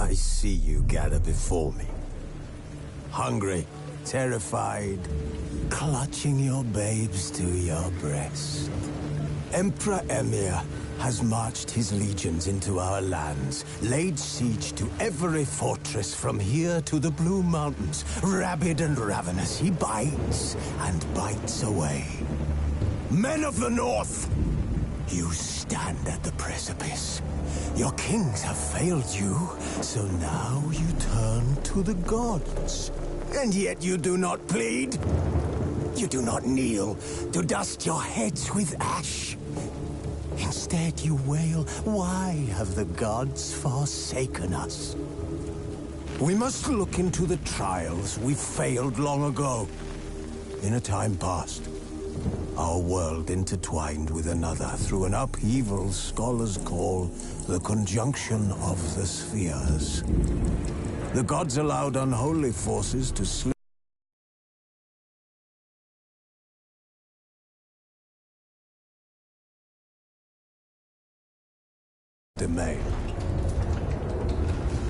I see you gather before me. Hungry, terrified, clutching your babes to your breast. Emperor Emir has marched his legions into our lands, laid siege to every fortress from here to the Blue Mountains. Rabid and ravenous, he bites and bites away. Men of the North, you stand at the precipice. Your kings have failed you, so now you turn to the gods. And yet you do not plead. You do not kneel to dust your heads with ash. Instead you wail, why have the gods forsaken us? We must look into the trials we failed long ago. In a time past, our world intertwined with another through an upheaval scholars call the conjunction of the spheres. The gods allowed unholy forces to slip domain.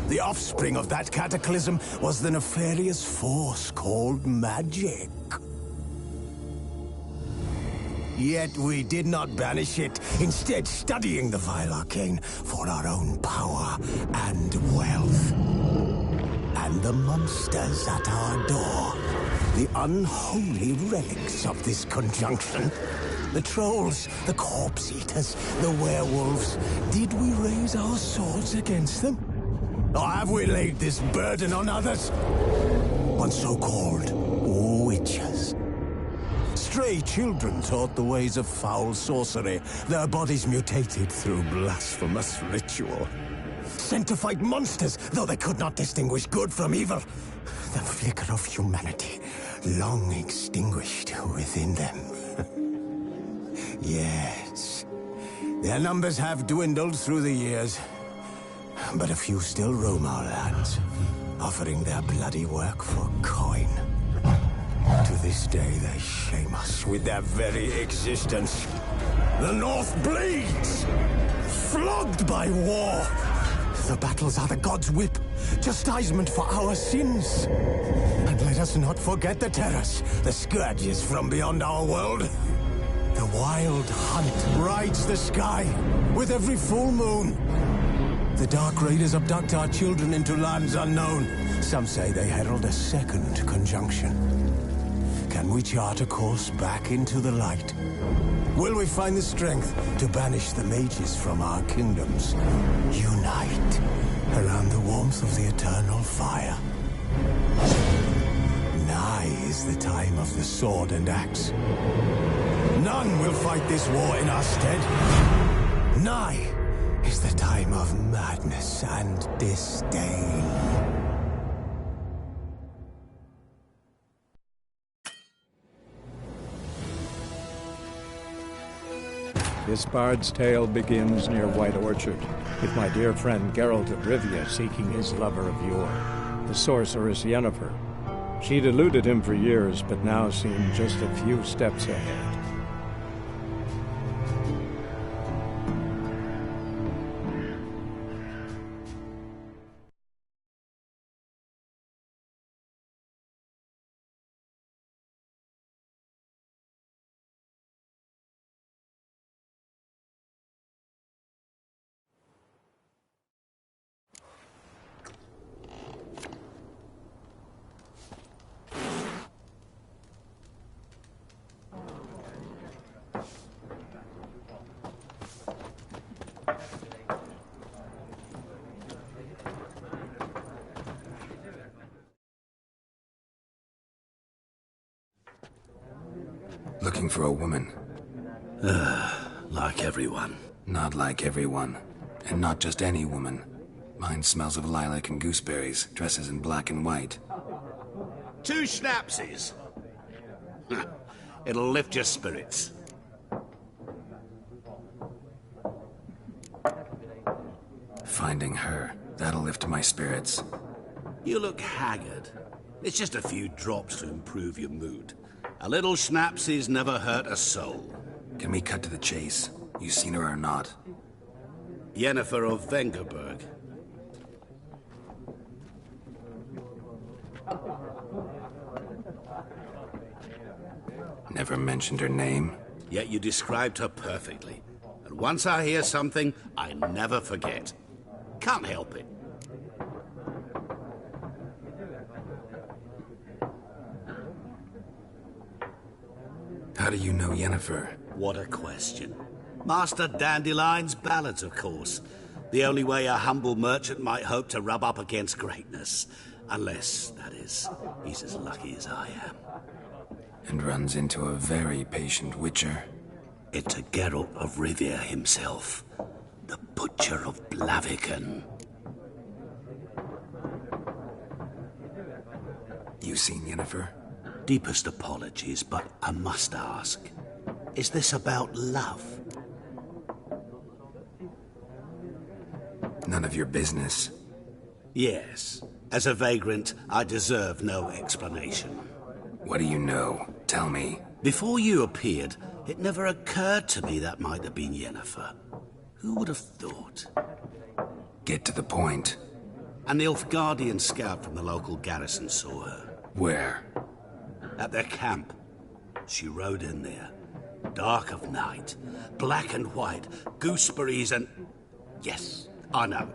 The offspring of that cataclysm was the nefarious force called magic. Yet we did not banish it, instead studying the vile arcane for our own power and wealth. And the monsters at our door, the unholy relics of this conjunction. The trolls, the corpse-eaters, the werewolves. Did we raise our swords against them? Or have we laid this burden on others? On so-called witches. Stray children taught the ways of foul sorcery, their bodies mutated through blasphemous ritual. Sent to fight monsters, though they could not distinguish good from evil. The flicker of humanity, long extinguished within them. Yes, their numbers have dwindled through the years, but a few still roam our lands, offering their bloody work for coin. To this day, they shame us with their very existence. The North bleeds, flogged by war. The battles are the gods' whip, chastisement for our sins. And let us not forget the terrors, the scourges from beyond our world. The wild hunt rides the sky with every full moon. The Dark Raiders abduct our children into lands unknown. Some say they herald a second conjunction. Can we chart a course back into the light? Will we find the strength to banish the mages from our kingdoms? Unite around the warmth of the eternal fire. Nigh is the time of the sword and axe. None will fight this war in our stead. Nigh is the time of madness and disdain. This bard's tale begins near White Orchard, with my dear friend Geralt of Rivia seeking his lover of yore, the sorceress Yennefer. She'd eluded him for years, but now seemed just a few steps ahead. Looking for a woman. Like everyone. Not like everyone. And not just any woman. Mine smells of lilac and gooseberries, dresses in black and white. 2 schnapsies. It'll lift your spirits. Finding her, that'll lift my spirits. You look haggard. It's just a few drops to improve your mood. A little schnapsies never hurt a soul. Can we cut to the chase? You seen her or not? Yennefer of Vengerberg. Never mentioned her name. Yet you described her perfectly. And once I hear something, I never forget. Can't help it. How do you know Yennefer? What a question. Master Dandelion's ballads, of course. The only way a humble merchant might hope to rub up against greatness. Unless, that is, he's as lucky as I am. And runs into a very patient witcher. It's a Geralt of Rivia himself. The Butcher of Blaviken. You seen Yennefer? Deepest apologies, but I must ask. Is this about love? None of your business. Yes. As a vagrant, I deserve no explanation. What do you know? Tell me. Before you appeared, it never occurred to me that might have been Yennefer. Who would have thought? Get to the point. An Nilfgaardian scout from the local garrison saw her. Where? At their camp. She rode in there. Dark of night. Black and white. Gooseberries and... Yes, I know.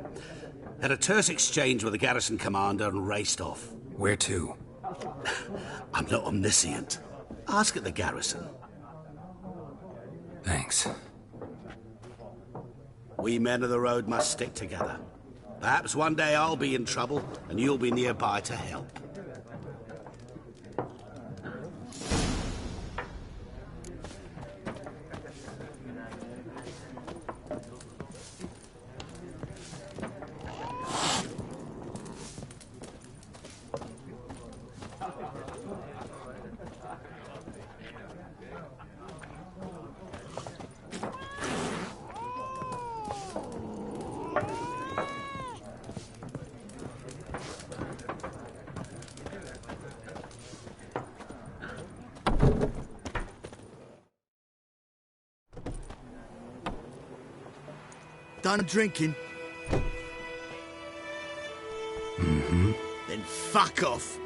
Had a terse exchange with the garrison commander and raced off. Where to? I'm not omniscient. Ask at the garrison. Thanks. We men of the road must stick together. Perhaps one day I'll be in trouble and you'll be nearby to help. Done drinking? Mm-hmm. Then fuck off.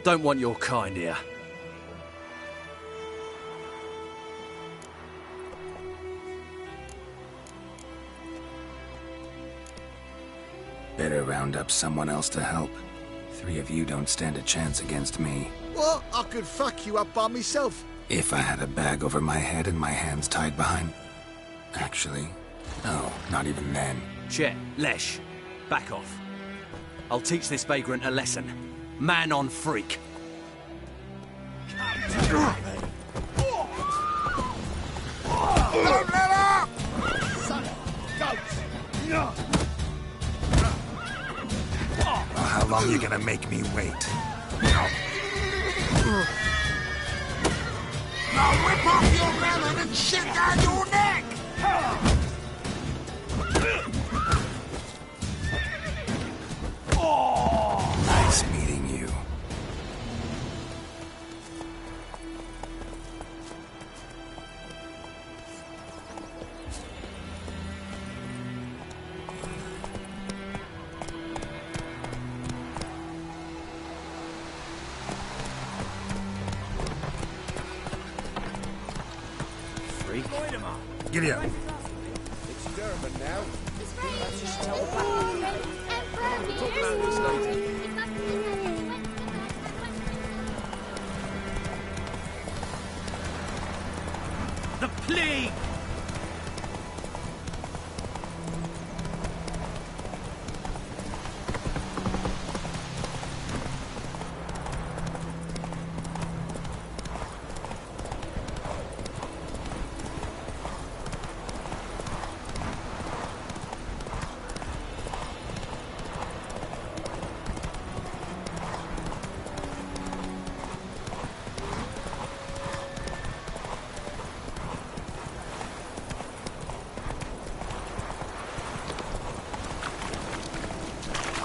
Don't want your kind here. Better round up someone else to help. 3 of you don't stand a chance against me. What? I could fuck you up by myself. If I had a bag over my head and my hands tied behind... Actually, no, not even then. Chet, Lesh, back off. I'll teach this vagrant a lesson. Man on freak. Don't let up! Son of goats! No! Well, how long you gonna make me wait? Now whip off your melon and shit down your neck! Nice meeting you. Freak. Giddy up. The plague!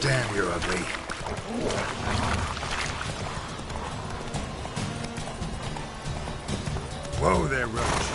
Damn, you're ugly. Whoa there, Roach.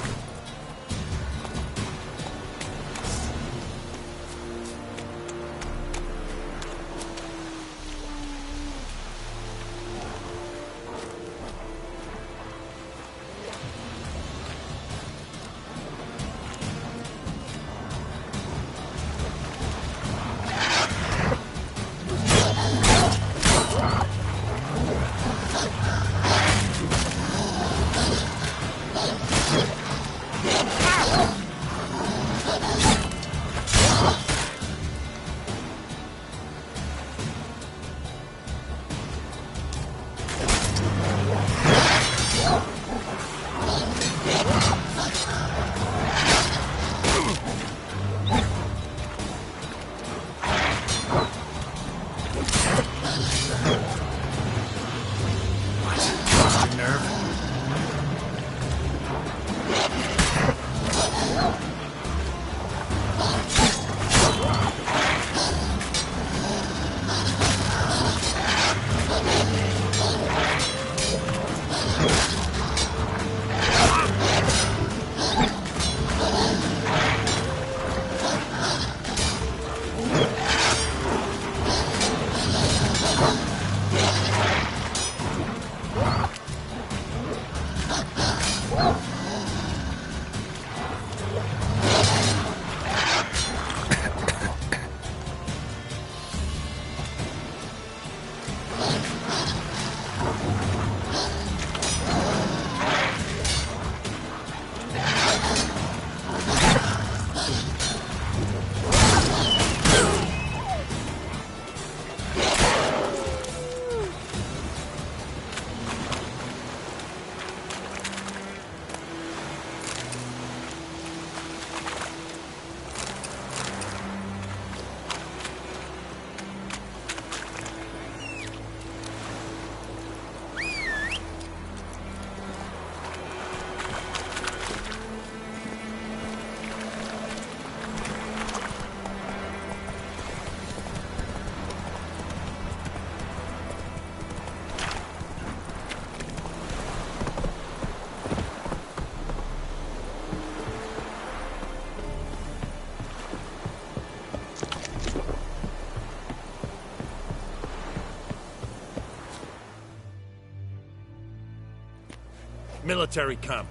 Military camp.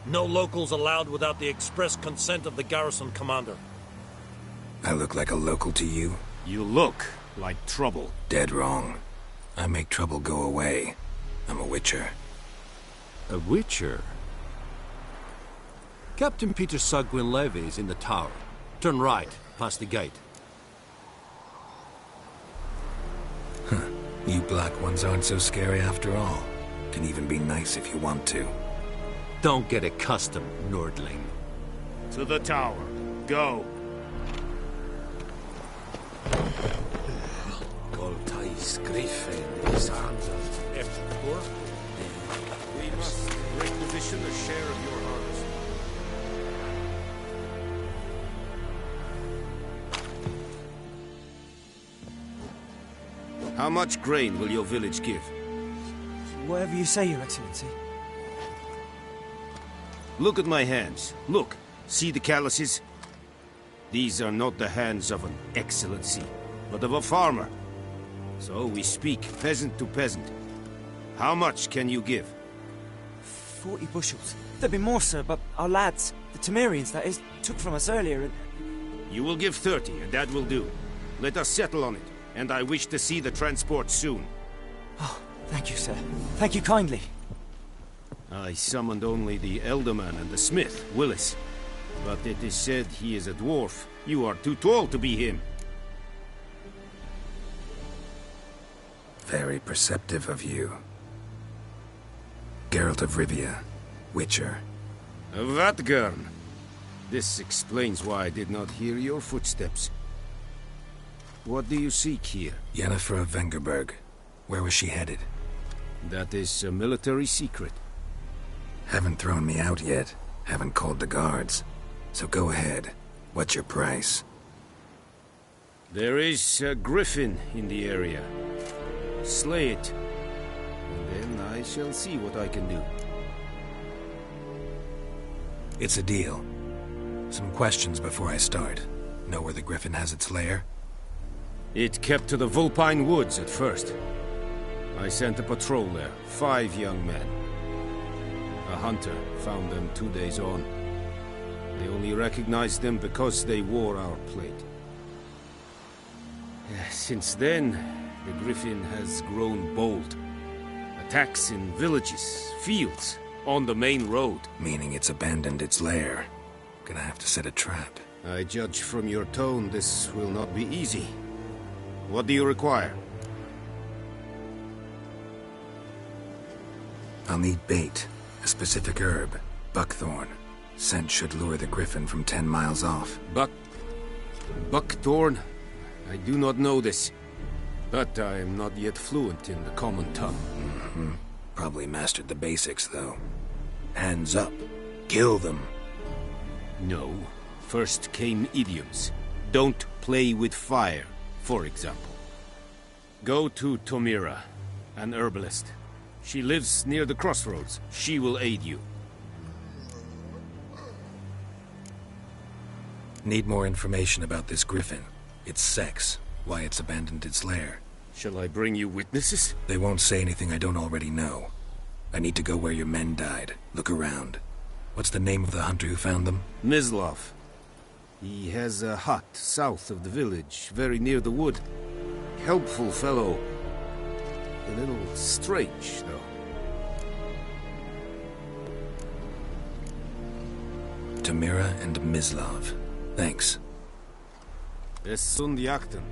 No locals allowed without the express consent of the garrison commander. I look like a local to you? You look like trouble. Dead wrong. I make trouble go away. I'm a witcher. A witcher? Captain Peter Sagwin Levy is in the tower. Turn right, past the gate. You black ones aren't so scary after all. Can even be nice if you want to. Don't get accustomed, Nordling. To the tower. Go. We must break position a share of your harvest. How much grain will your village give? Whatever you say, Your Excellency. Look at my hands. Look. See the calluses? These are not the hands of an excellency, but of a farmer. So we speak peasant to peasant. How much can you give? 40 bushels. There'd be more, sir, but our lads, the Temerians, that is, took from us earlier and... You will give 30, and that will do. Let us settle on it, and I wish to see the transport soon. Oh, thank you, sir. Thank you kindly. I summoned only the Elderman and the smith, Willis. But it is said he is a dwarf. You are too tall to be him. Very perceptive of you. Geralt of Rivia, Witcher. Vatgern. This explains why I did not hear your footsteps. What do you seek here? Yennefer of Vengerberg. Where was she headed? That is a military secret. Haven't thrown me out yet. Haven't called the guards. So go ahead. What's your price? There is a griffin in the area. Slay it. And then I shall see what I can do. It's a deal. Some questions before I start. Know where the griffin has its lair? It kept to the Vulpine Woods at first. I sent a patrol there, 5 young men. A hunter found them 2 days on. They only recognized them because they wore our plate. Since then, the griffin has grown bold. Attacks in villages, fields, on the main road. Meaning it's abandoned its lair. Gonna have to set a trap. I judge from your tone this will not be easy. What do you require? I'll need bait. A specific herb. Buckthorn. Scent should lure the griffin from 10 miles off. Buckthorn? I do not know this. But I am not yet fluent in the common tongue. Mm-hmm. Probably mastered the basics, though. Hands up. Kill them. No. First came idioms. Don't play with fire, for example. Go to Tomira, an herbalist. She lives near the crossroads. She will aid you. Need more information about this griffin. Its sex. Why it's abandoned its lair. Shall I bring you witnesses? They won't say anything I don't already know. I need to go where your men died. Look around. What's the name of the hunter who found them? Mislav. He has a hut south of the village, very near the wood. Helpful fellow. A little strange, though. Tamira and Mislav. Thanks. Es sunt jakten.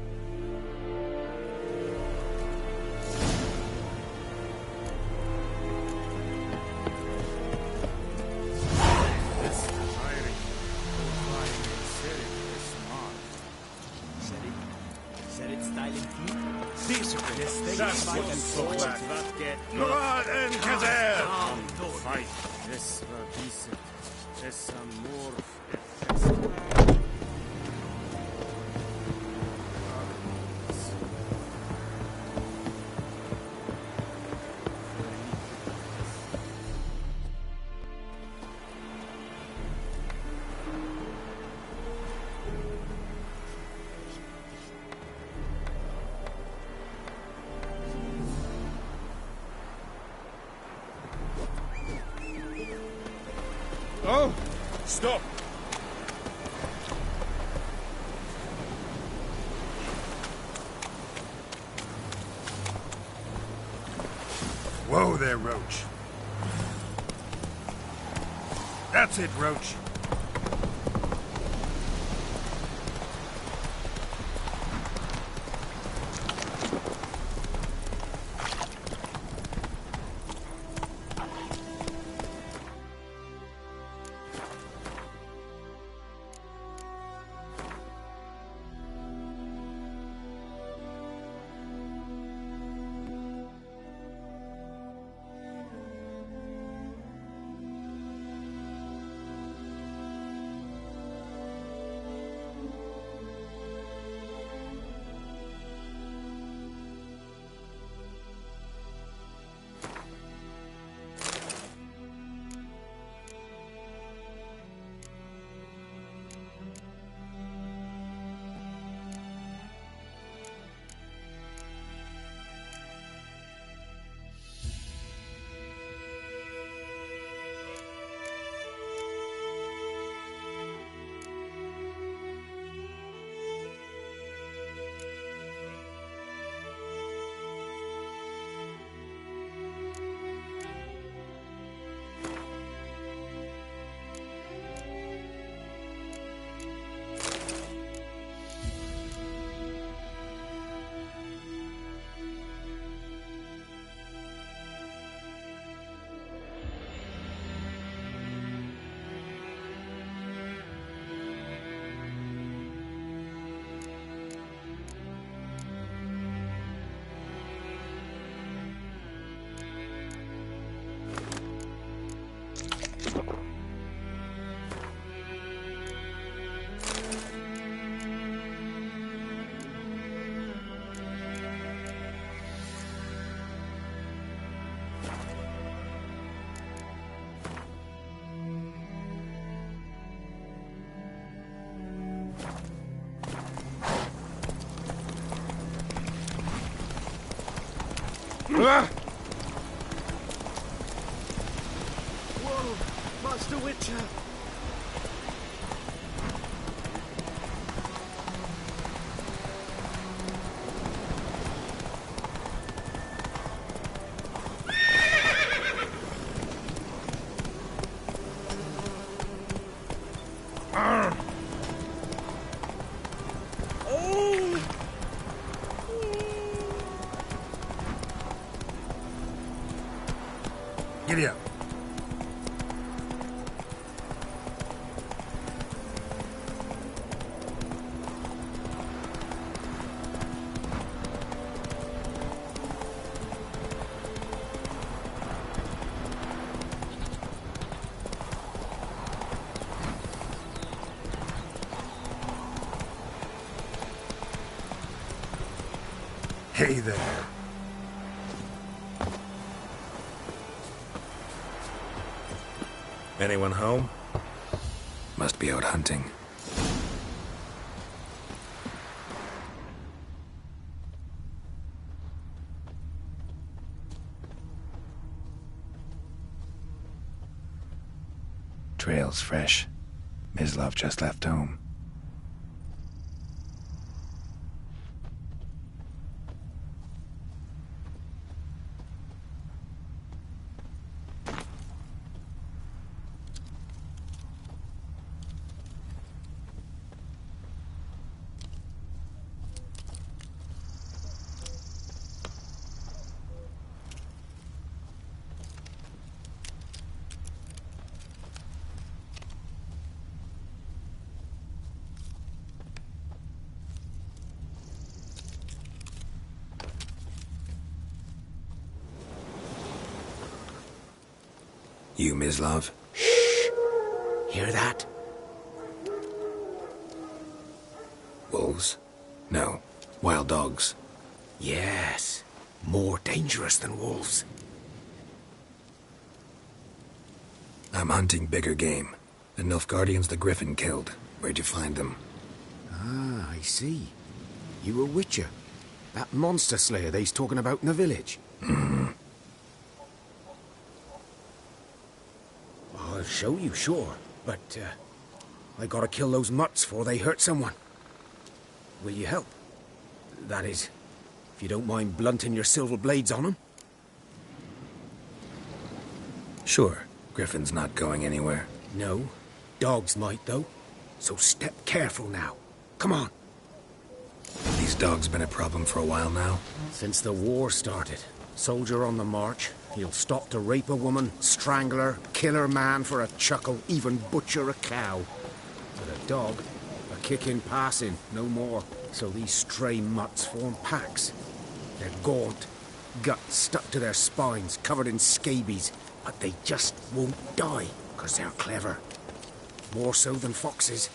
Oh! Stop! Whoa there, Roach. That's it, Roach. Whoa, Master Witcher! Giddy up. Hey there. Anyone home? Must be out hunting. Trail's fresh. Mislav just left home. You, Mislav? Shh! Hear that? Wolves? No. Wild dogs. Yes. More dangerous than wolves. I'm hunting bigger game. The Nilfgaardians the Griffin killed. Where'd you find them? Ah, I see. You a witcher. That monster slayer they's talking about in the village. Mm-hmm. Oh, show you, sure. But, I gotta kill those mutts before they hurt someone. Will you help? That is, if you don't mind blunting your silver blades on them. Sure. Griffin's not going anywhere. No. Dogs might, though. So step careful now. Come on. These dogs been a problem for a while now? Since the war started. Soldier on the march. He'll stop to rape a woman, strangle her, kill her man for a chuckle, even butcher a cow. But a dog, a kick in passing, no more. So these stray mutts form packs. They're gaunt, guts stuck to their spines, covered in scabies. But they just won't die, 'cause they're clever. More so than foxes.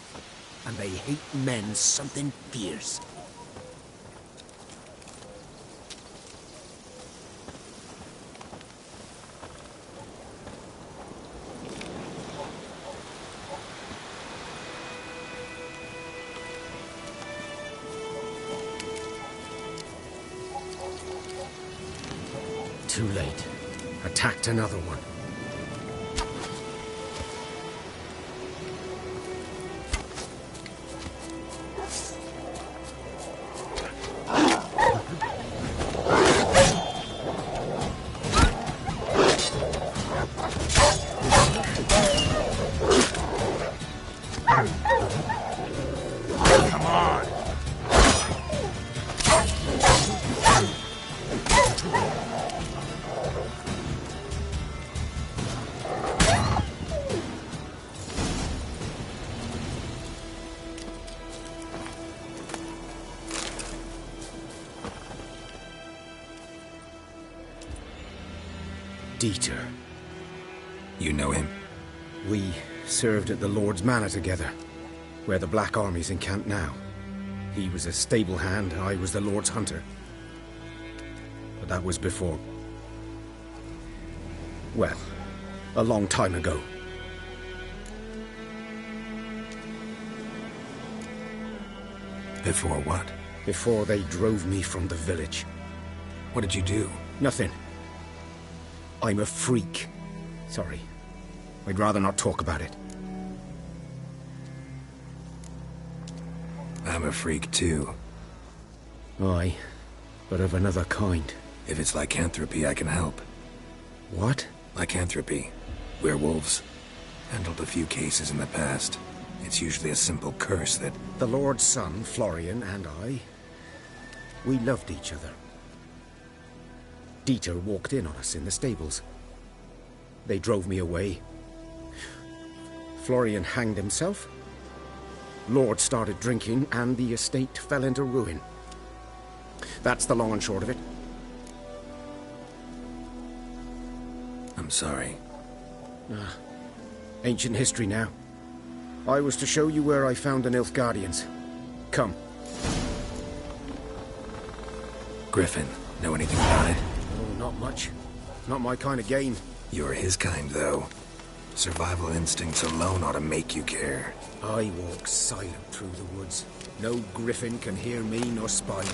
And they hate men something fierce. Too late. Attacked another one. Come on. Dieter. You know him? We served at the Lord's Manor together, where the Black Army's encamped now. He was a stable hand, I was the Lord's hunter. But that was before... well, a long time ago. Before what? Before they drove me from the village. What did you do? Nothing. I'm a freak. Sorry. I'd rather not talk about it. I'm a freak too. Aye, but of another kind. If it's lycanthropy, I can help. What? Lycanthropy. Werewolves. Handled a few cases in the past. It's usually a simple curse that... The Lord's son, Florian, and I... we loved each other. Dieter walked in on us in the stables. They drove me away. Florian hanged himself. Lord started drinking, and the estate fell into ruin. That's the long and short of it. I'm sorry. Ancient history now. I was to show you where I found the Nilfgaardians. Come. Griffin, know anything about it? Oh, not much. Not my kind of game. You're his kind, though. Survival instincts alone ought to make you care. I walk silent through the woods. No griffin can hear me nor spy me.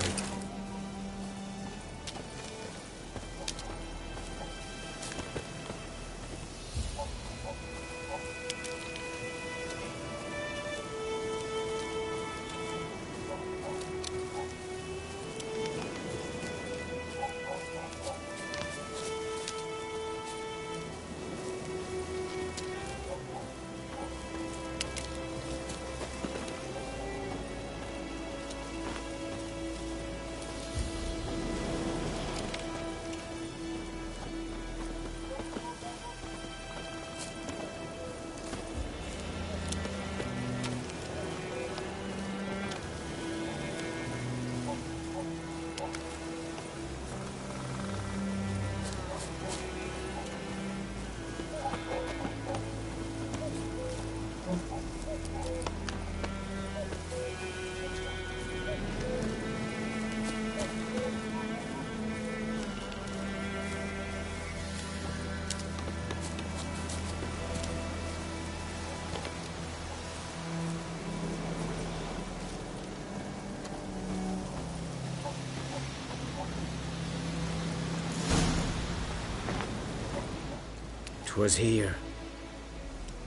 'Twas here.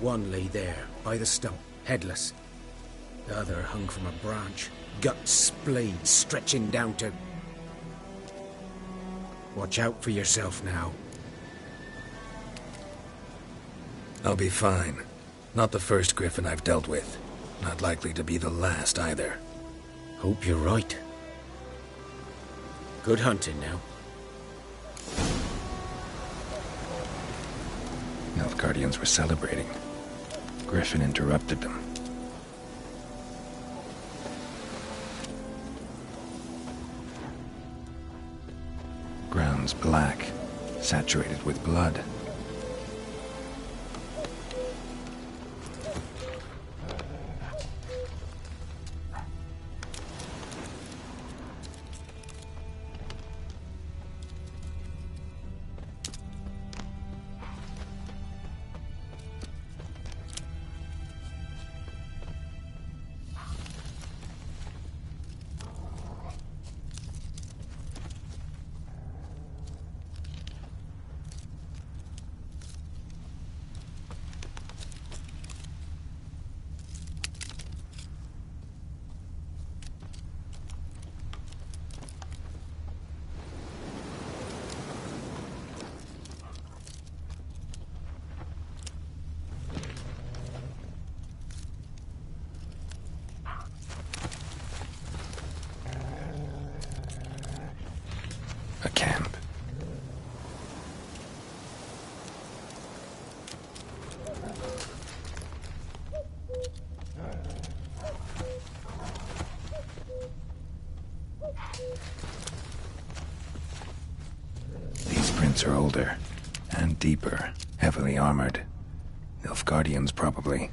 One lay there, by the stump, headless. The other hung from a branch, guts splayed, stretching down to... Watch out for yourself now. I'll be fine. Not the first griffin I've dealt with. Not likely to be the last either. Hope you're right. Good hunting now. Nilfgaardians were celebrating. Griffin interrupted them. Ground's black, saturated with blood. A camp. These prints are older and deeper, heavily armored. Nilfgaardians, probably.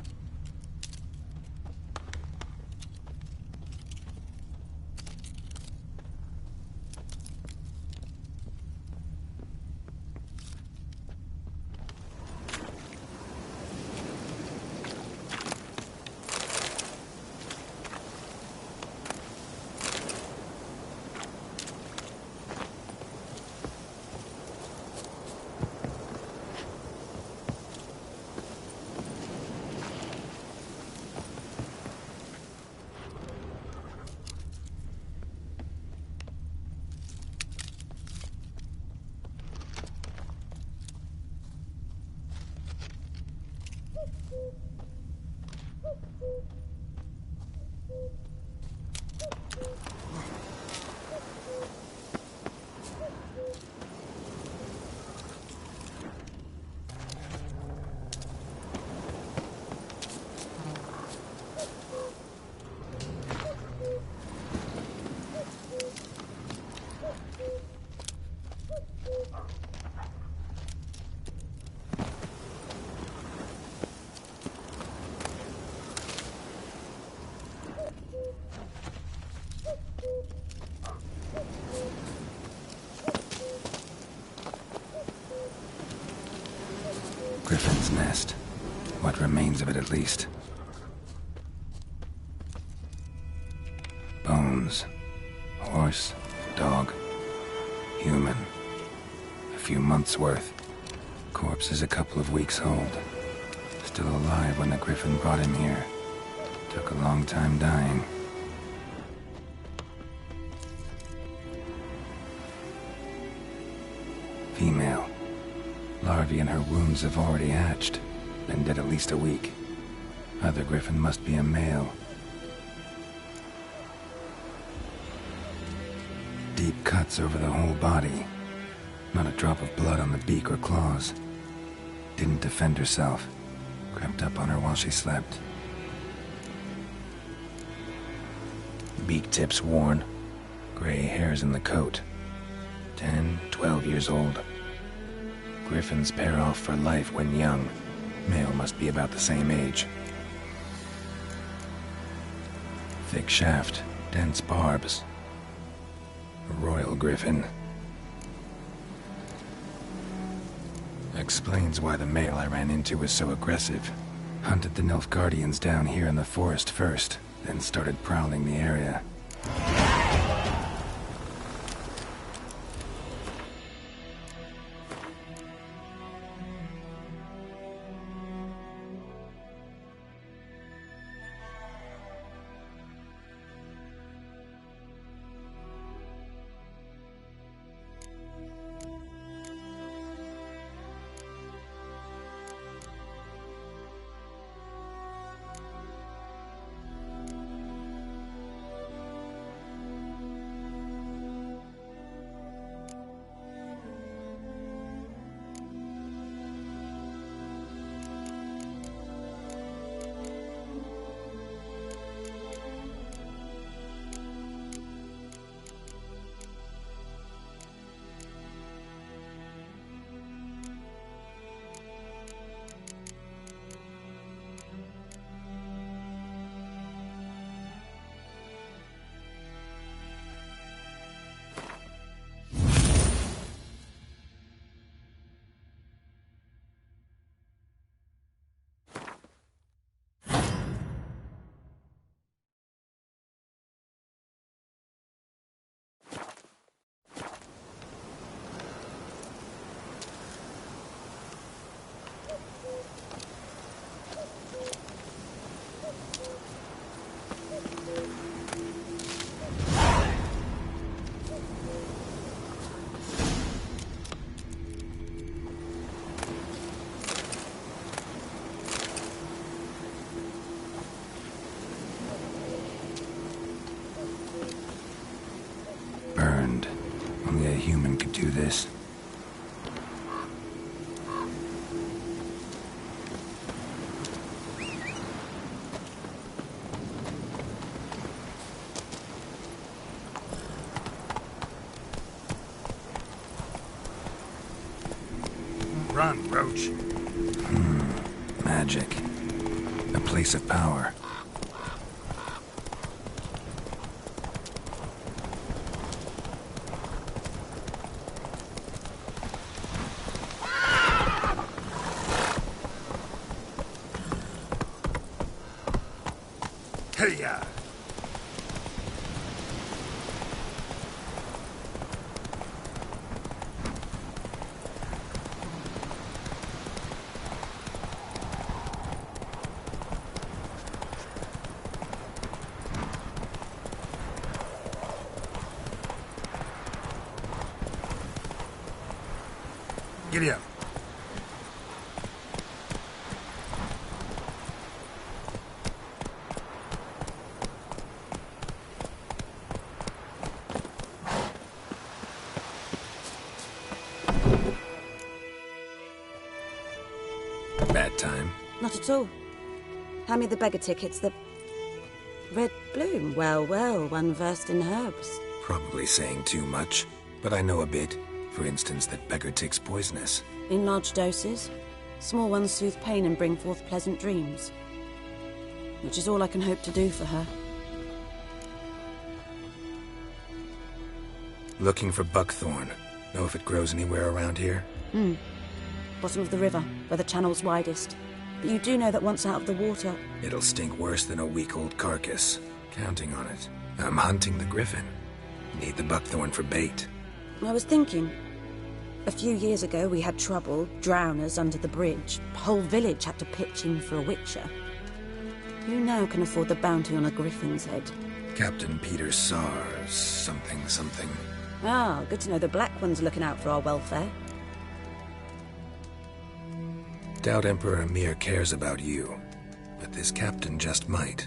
Griffin's nest. What remains of it, at least. Bones. Horse, dog, human. A few months' worth. Corpse is a couple of weeks old. Still alive when the griffin brought him here. Took a long time dying. Female. Larvae in her wounds have already hatched. Been dead at least a week. Other griffin must be a male. Deep cuts over the whole body. Not a drop of blood on the beak or claws. Didn't defend herself. Crept up on her while she slept. Beak tips worn. Gray hairs in the coat. 10, 12 years old. Griffins pair off for life when young. Male must be about the same age. Thick shaft, dense barbs. A royal griffin. Explains why the male I ran into was so aggressive. Hunted the Nilfgaardians down here in the forest first, then started prowling the area. this. Run, Roach. Magic. A place of power. Hey-ya! Giddy up. Bad time. Not at all. Hand me the beggar tickets, the red bloom. Well, well, one versed in herbs. Probably saying too much, but I know a bit. For instance, that beggar tick's poisonous. In large doses. Small ones soothe pain and bring forth pleasant dreams. Which is all I can hope to do for her. Looking for buckthorn. Know if it grows anywhere around here? Bottom of the river, where the channel's widest. But you do know that once out of the water... It'll stink worse than a week-old carcass. Counting on it. I'm hunting the griffin. Need the buckthorn for bait. I was thinking... A few years ago we had trouble, drowners under the bridge. The whole village had to pitch in for a witcher. Who now can afford the bounty on a griffin's head? Captain Peter Sars, something. Ah, good to know the Black One's looking out for our welfare. Doubt Emperor Emir cares about you, but this captain just might.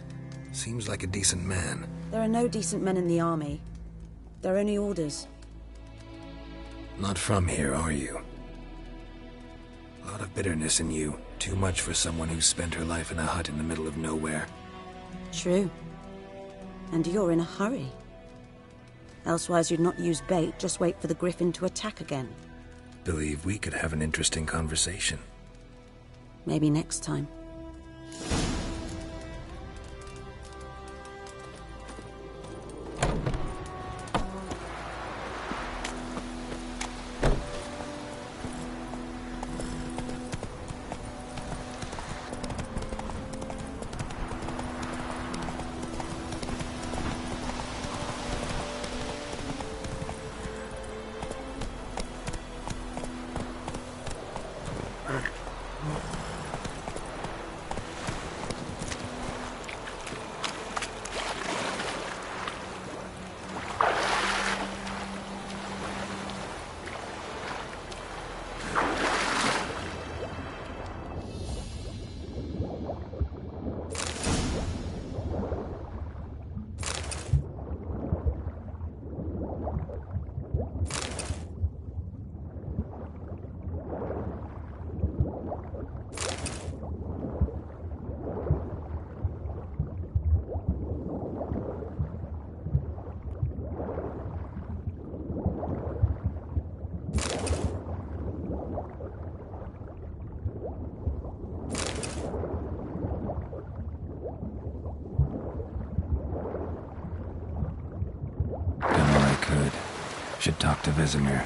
Seems like a decent man. There are no decent men in the army. They're only orders. Not from here, are you? A lot of bitterness in you. Too much for someone who's spent her life in a hut in the middle of nowhere. True. And you're in a hurry. Elsewise you'd not use bait, just wait for the griffin to attack again. Believe we could have an interesting conversation. Maybe next time. Should talk to Vesemir.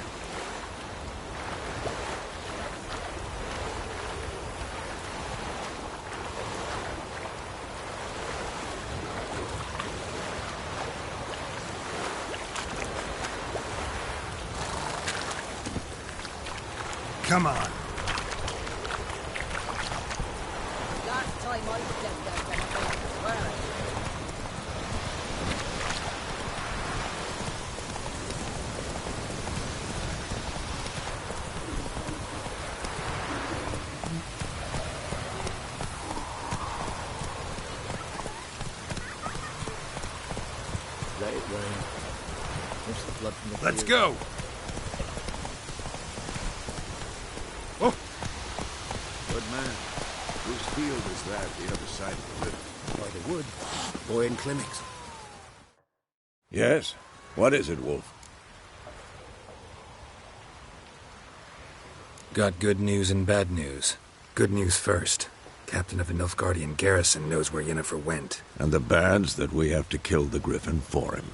Come on. Last time I stepped out on a boat, swear. Let's go! field is that, the other side of the river? By the wood. Boy in clinics. Yes? What is it, Wolf? Got good news and bad news. Good news first. Captain of the Nilfgaardian garrison knows where Yennefer went. And the bad's that we have to kill the Griffin for him.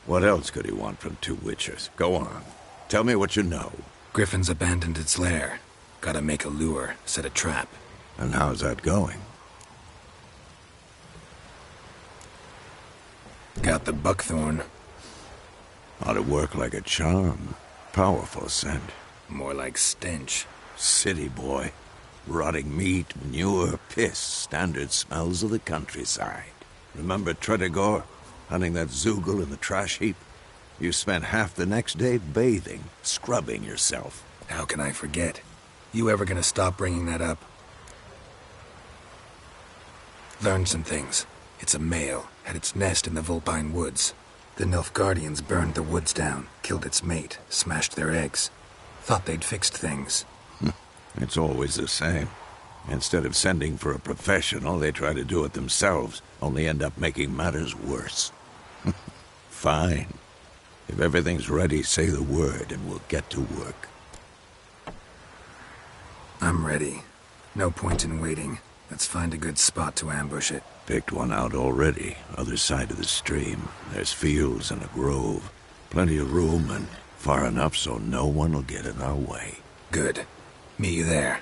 What else could he want from two witchers? Go on. Tell me what you know. Griffin's abandoned its lair. Gotta make a lure, set a trap. And how's that going? Got the buckthorn. Ought to work like a charm. Powerful scent. More like stench. City boy. Rotting meat, manure, piss. Standard smells of the countryside. Remember Tredegor? Hunting that Zoogle in the trash heap? You spent half the next day bathing, scrubbing yourself. How can I forget? You ever gonna stop bringing that up? Learned some things. It's a male, had its nest in the Vulpine Woods. The Nilfgaardians burned the woods down, killed its mate, smashed their eggs. Thought they'd fixed things. It's always the same. Instead of sending for a professional, they try to do it themselves, only end up making matters worse. Fine. If everything's ready, say the word and we'll get to work. I'm ready. No point in waiting. Let's find a good spot to ambush it. Picked one out already, other side of the stream. There's fields and a grove. Plenty of room and far enough so no one will get in our way. Good. Meet you there.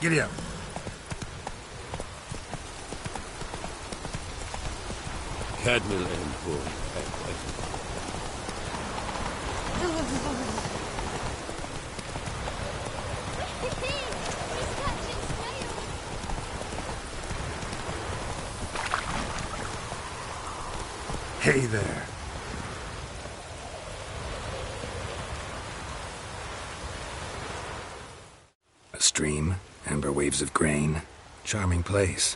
Giddy up. Cadmill and Bull. Hey there. A stream, amber waves of grain. Charming place.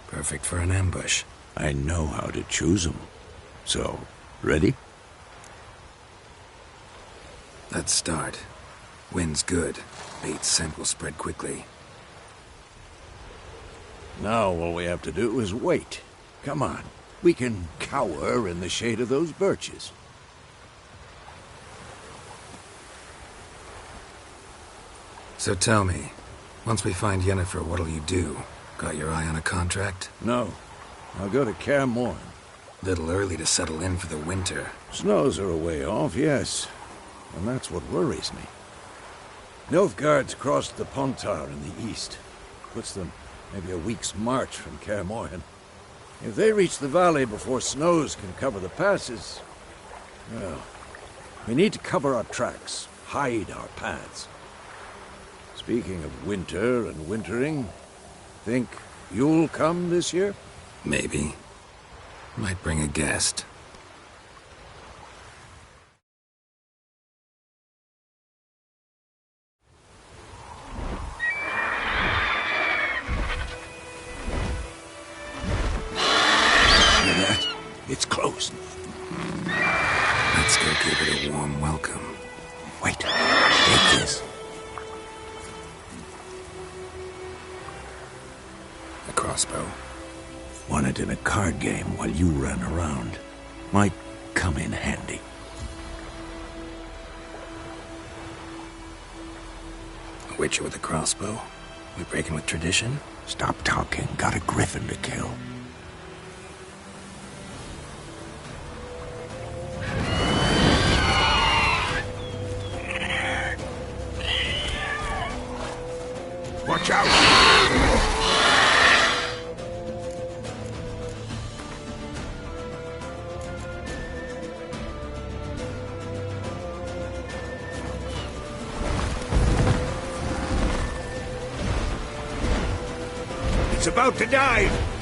Perfect for an ambush. I know how to choose them. So, ready? Let's start. Wind's good. Bait's scent will spread quickly. Now all we have to do is wait. Come on. We can cower in the shade of those birches. So tell me, once we find Yennefer, what'll you do? Got your eye on a contract? No. I'll go to Kaer Morhen. Little early to settle in for the winter. Snows are a way off, yes. And that's what worries me. Nilfgaard's crossed the Pontar in the east. Puts them maybe a week's march from Kaer Morhen. If they reach the valley before snows can cover the passes, well, we need to cover our tracks, hide our paths. Speaking of winter and wintering, think you'll come this year? Maybe. Might bring a guest. It's close. Let's go give it a warm opponent in a card game while you ran around. Might come in handy. A witcher with a crossbow? We breaking with tradition? Stop talking. Got a griffin to kill. Watch out! It's about to dive!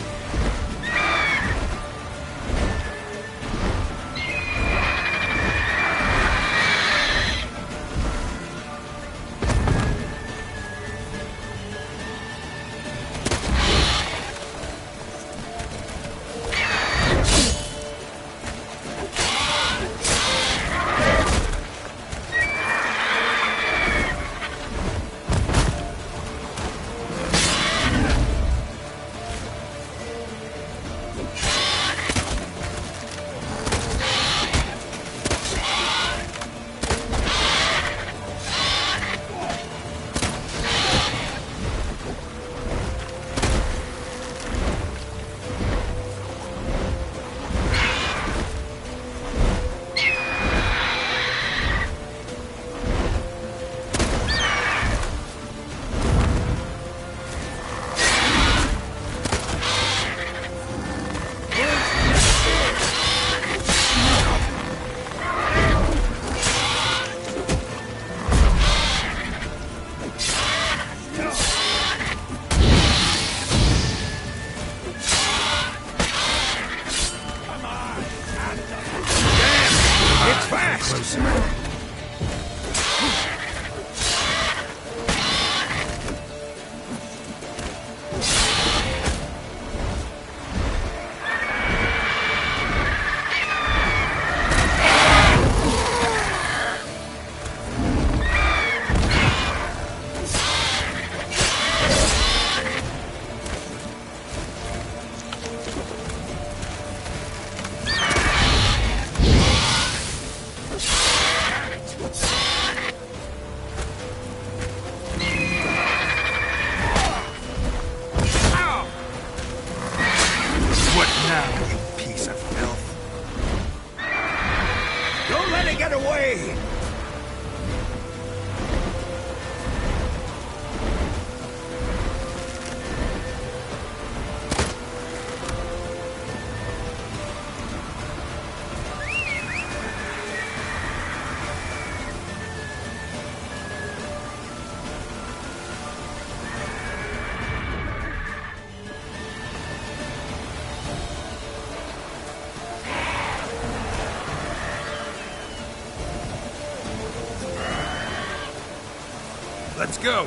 Let's go!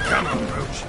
Come on, Roach.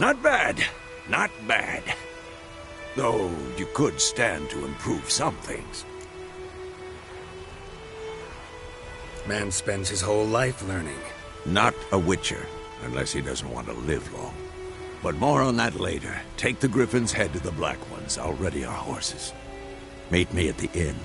Not bad. Not bad. Though you could stand to improve some things. Man spends his whole life learning. Not a witcher, unless he doesn't want to live long. But more on that later. Take the Griffin's head to the Black Ones. I'll ready our horses. Meet me at the inn.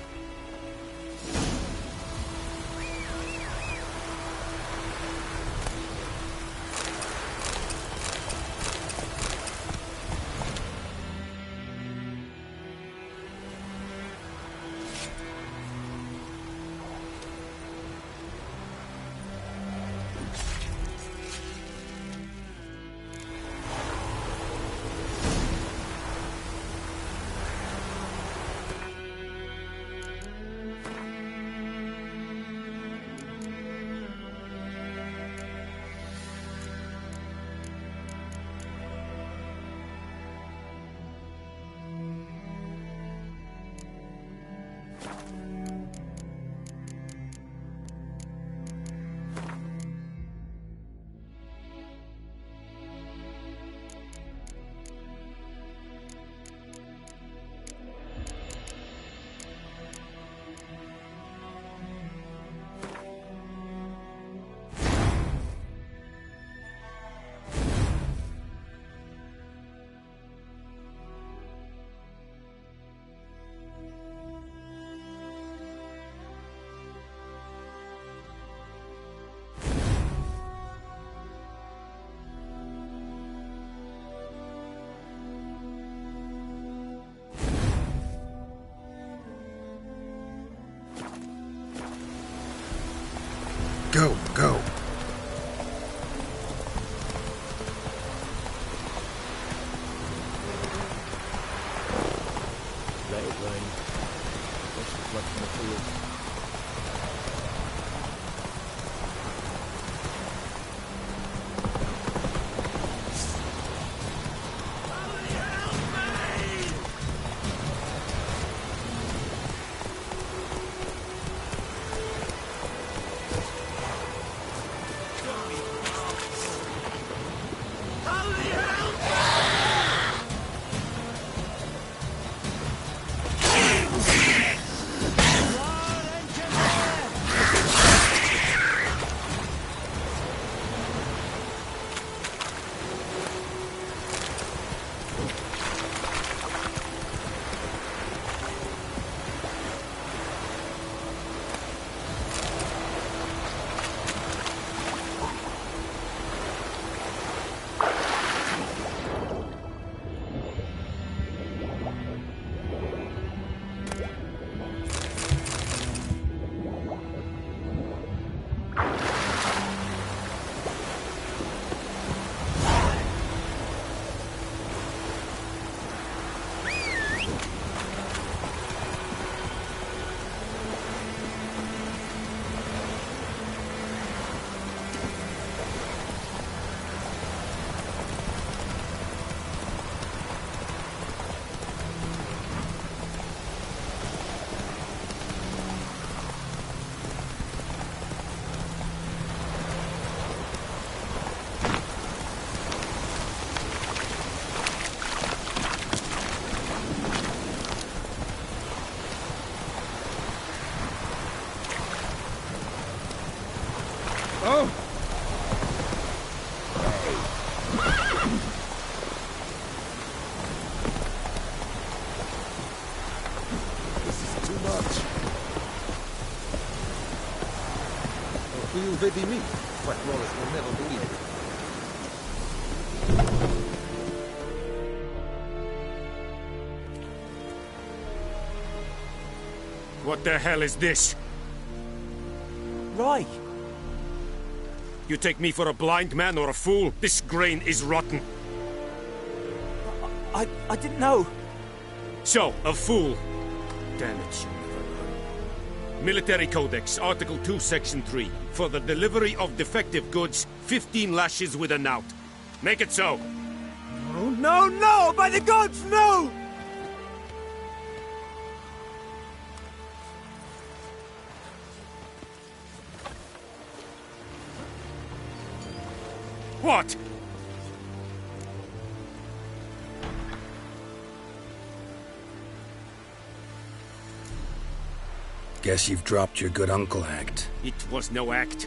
Go, go. Let it rain. Watch the flood from the field. Oh! This is too much. You vedi me? What Wallace will never believe it. What the hell is this? Right. You take me for a blind man or a fool? This grain is rotten. I didn't know. So, a fool. Damn it, you never learn. Military Codex, Article 2, Section 3. For the delivery of defective goods, 15 lashes with a knout. Make it so. No, no, no! By the gods, no! What? Guess you've dropped your good uncle act. It was no act.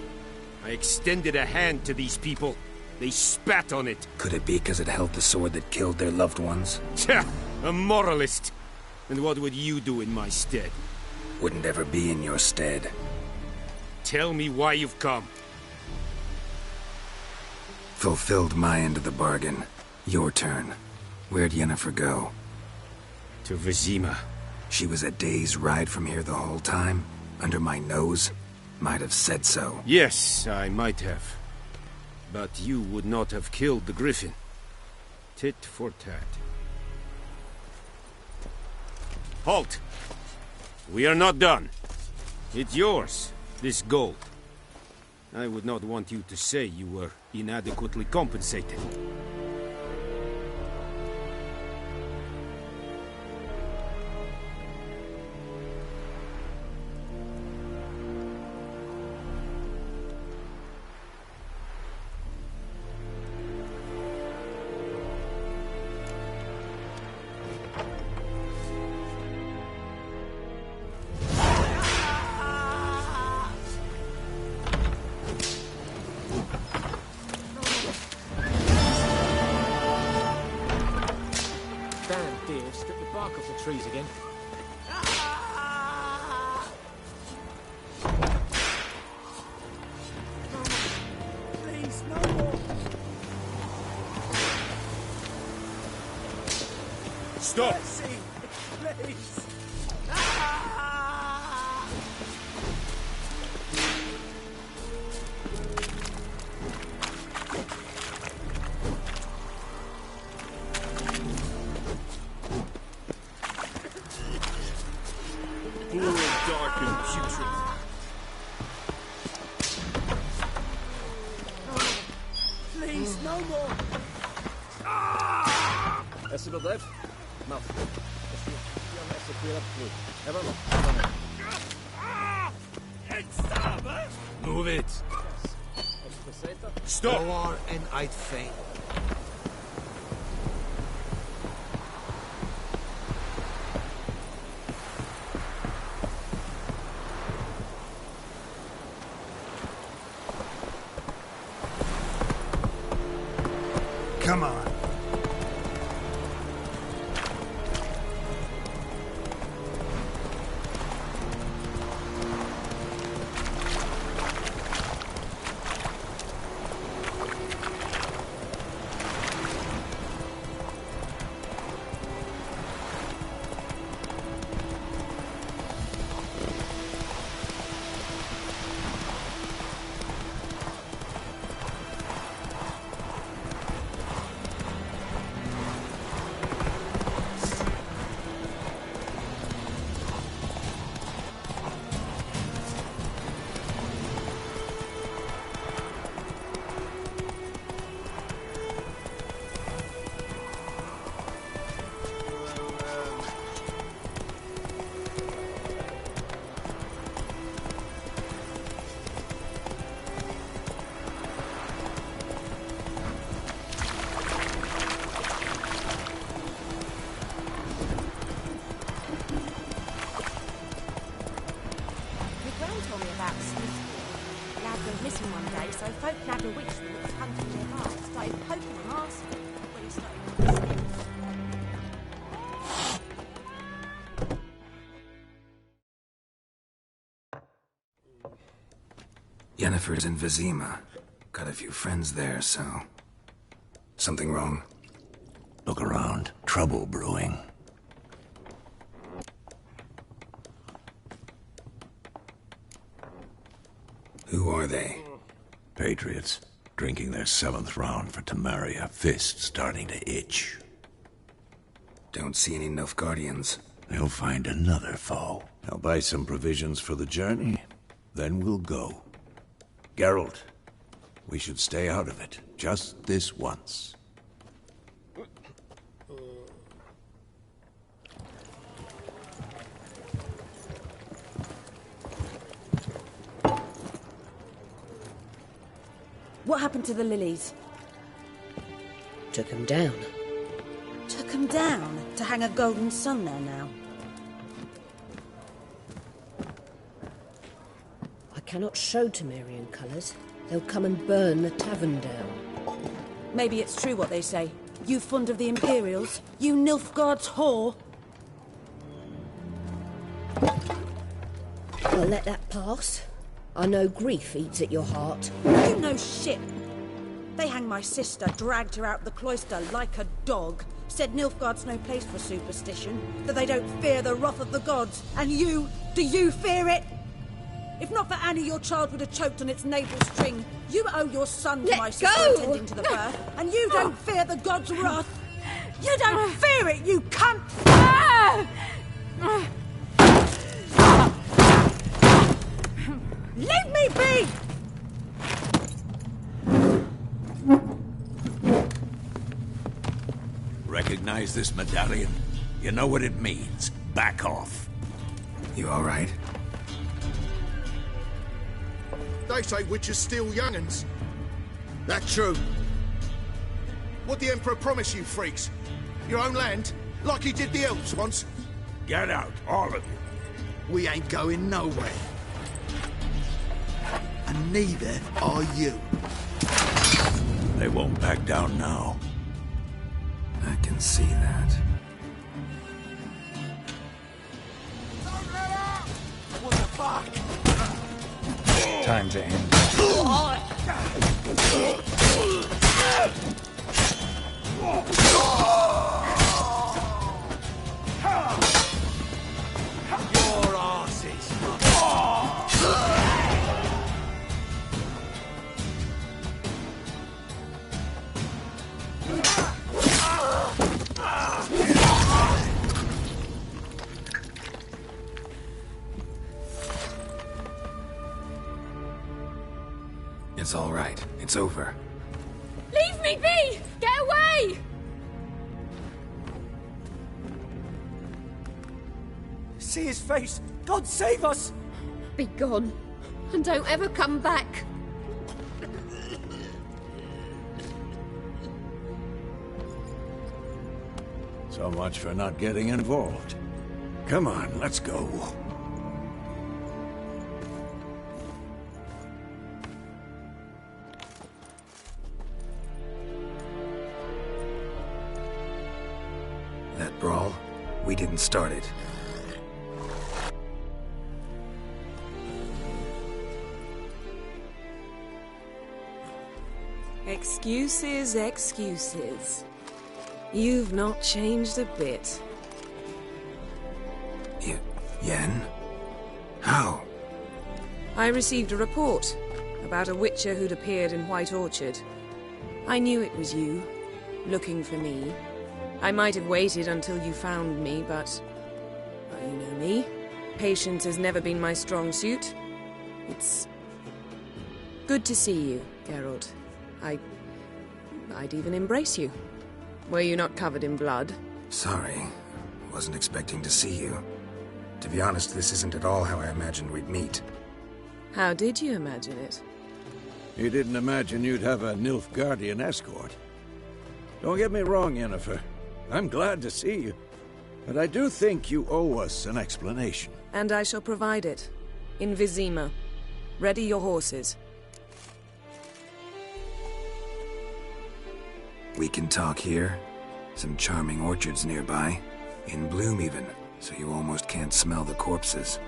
I extended a hand to these people. They spat on it. Could it be because it held the sword that killed their loved ones? Tja, a moralist. And what would you do in my stead? Wouldn't ever be in your stead. Tell me why you've come. Fulfilled my end of the bargain. Your turn. Where'd Yennefer go? To Vizima. She was a day's ride from here the whole time? Under my nose? Might have said so. Yes, I might have. But you would not have killed the griffin. Tit for tat. Halt! We are not done. It's yours, this gold. I would not want you to say you were inadequately compensated. Trees again. Please, no more. Stop! Mercy, please. Dark and putrid. Please, no more. Est-ce le bref? Non. Move it. Stop! War and I'd faint. Come on. missing one day, so folk nabbed a witch that was hunting nearby. Started poking and asking when he started. Yennefer's in Vizima. Got a few friends there, so... Something wrong? Look around. Trouble brewing. Who are they? Patriots. Drinking their 7th round for Temeria. Fists starting to itch. Don't see any Nilfgaardians. They'll find another foe. I'll buy some provisions for the journey. Then we'll go. Geralt, we should stay out of it. Just this once. What happened to the lilies? Took him down. Took them down? To hang a golden sun there now? cannot show Temerian colours. They'll come and burn the tavern down. Maybe it's true what they say. You fond of the Imperials? You Nilfgaard's whore? I'll let that pass. I know grief eats at your heart. You know shit. They hanged my sister, dragged her out the cloister like a dog. Said Nilfgaard's no place for superstition, that they don't fear the wrath of the gods. And you, do you fear it? If not for Annie, your child would have choked on its navel string. You owe your son to my sister attending to the birth, and you don't fear the gods' wrath. You don't fear it, you cunt! Leave me be! Recognize this medallion? You know what it means. Back off. You all right? They say witches steal young'uns. That true? What the Emperor promise you, freaks? Your own land? Like he did the elves once? Get out, all of you. We ain't going nowhere. And neither are you. They won't back down now. I can see that. What the fuck? Time to end. Your asses. It's all right. It's over. Leave me be! Get away! See his face! God save us! Be gone, and don't ever come back. So much for not getting involved. Come on, let's go. That brawl, we didn't start it. Excuses, excuses. You've not changed a bit. Yen? How? I received a report about a witcher who'd appeared in White Orchard. I knew it was you, looking for me. I might have waited until you found me, but... well, you know me. Patience has never been my strong suit. It's... good to see you, Geralt. I'd even embrace you. Were you not covered in blood? Sorry. Wasn't expecting to see you. To be honest, this isn't at all how I imagined we'd meet. How did you imagine it? You didn't imagine you'd have a Nilfgaardian escort. Don't get me wrong, Yennefer. I'm glad to see you. But I do think you owe us an explanation. And I shall provide it. In Vizima. Ready your horses. We can talk here. Some charming orchards nearby. In bloom even, so you almost can't smell the corpses.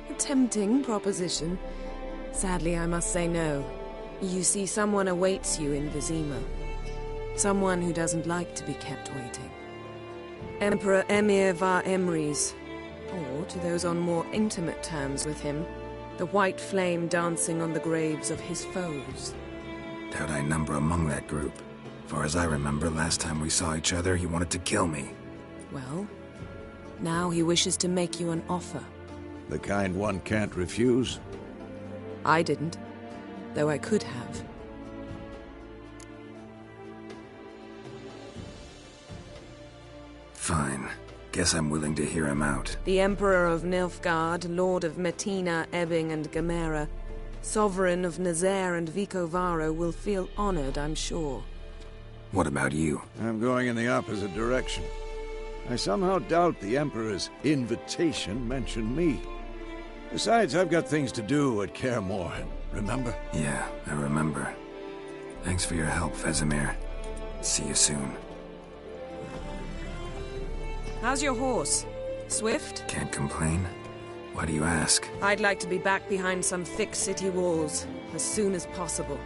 A tempting proposition. Sadly, I must say no. You see, someone awaits you in Vizima. Someone who doesn't like to be kept waiting. Emperor Emir var Emrys. Or, to those on more intimate terms with him, the white flame dancing on the graves of his foes. Doubt I number among that group. Far as I remember, last time we saw each other, he wanted to kill me. Well, now he wishes to make you an offer. The kind one can't refuse? I didn't, though I could have. Fine. Guess I'm willing to hear him out. The Emperor of Nilfgaard, Lord of Metina, Ebbing and Gamera, Sovereign of Nazaire and Vicovaro will feel honored, I'm sure. What about you? I'm going in the opposite direction. I somehow doubt the Emperor's invitation mentioned me. Besides, I've got things to do at Kaer Morhen, remember? Yeah, I remember. Thanks for your help, Vesemir. See you soon. How's your horse? Swift? Can't complain. Why do you ask? I'd like to be back behind some thick city walls, as soon as possible.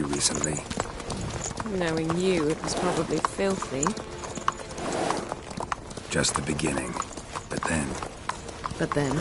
Recently. Knowing you, it was probably filthy. Just the beginning. But then... But then?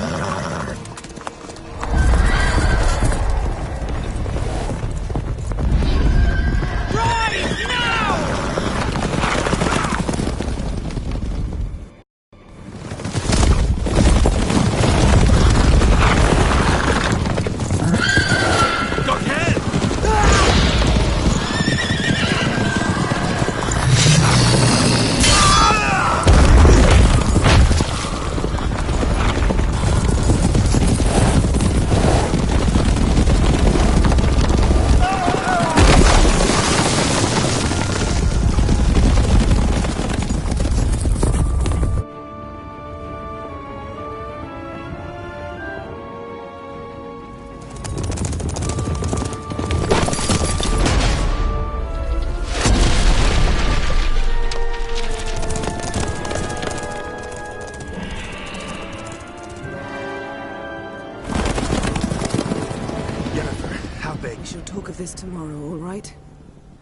We shall talk of this tomorrow, all right?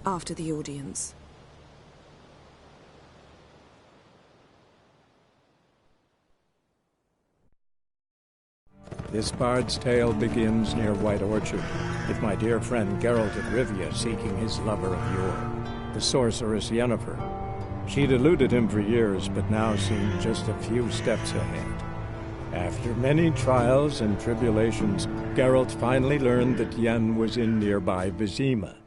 After the audience. This bard's tale begins near White Orchard, with my dear friend Geralt of Rivia seeking his lover of yore, the sorceress Yennefer. She'd eluded him for years, but now seemed just a few steps ahead. After many trials and tribulations, Geralt finally learned that Yen was in nearby Vizima.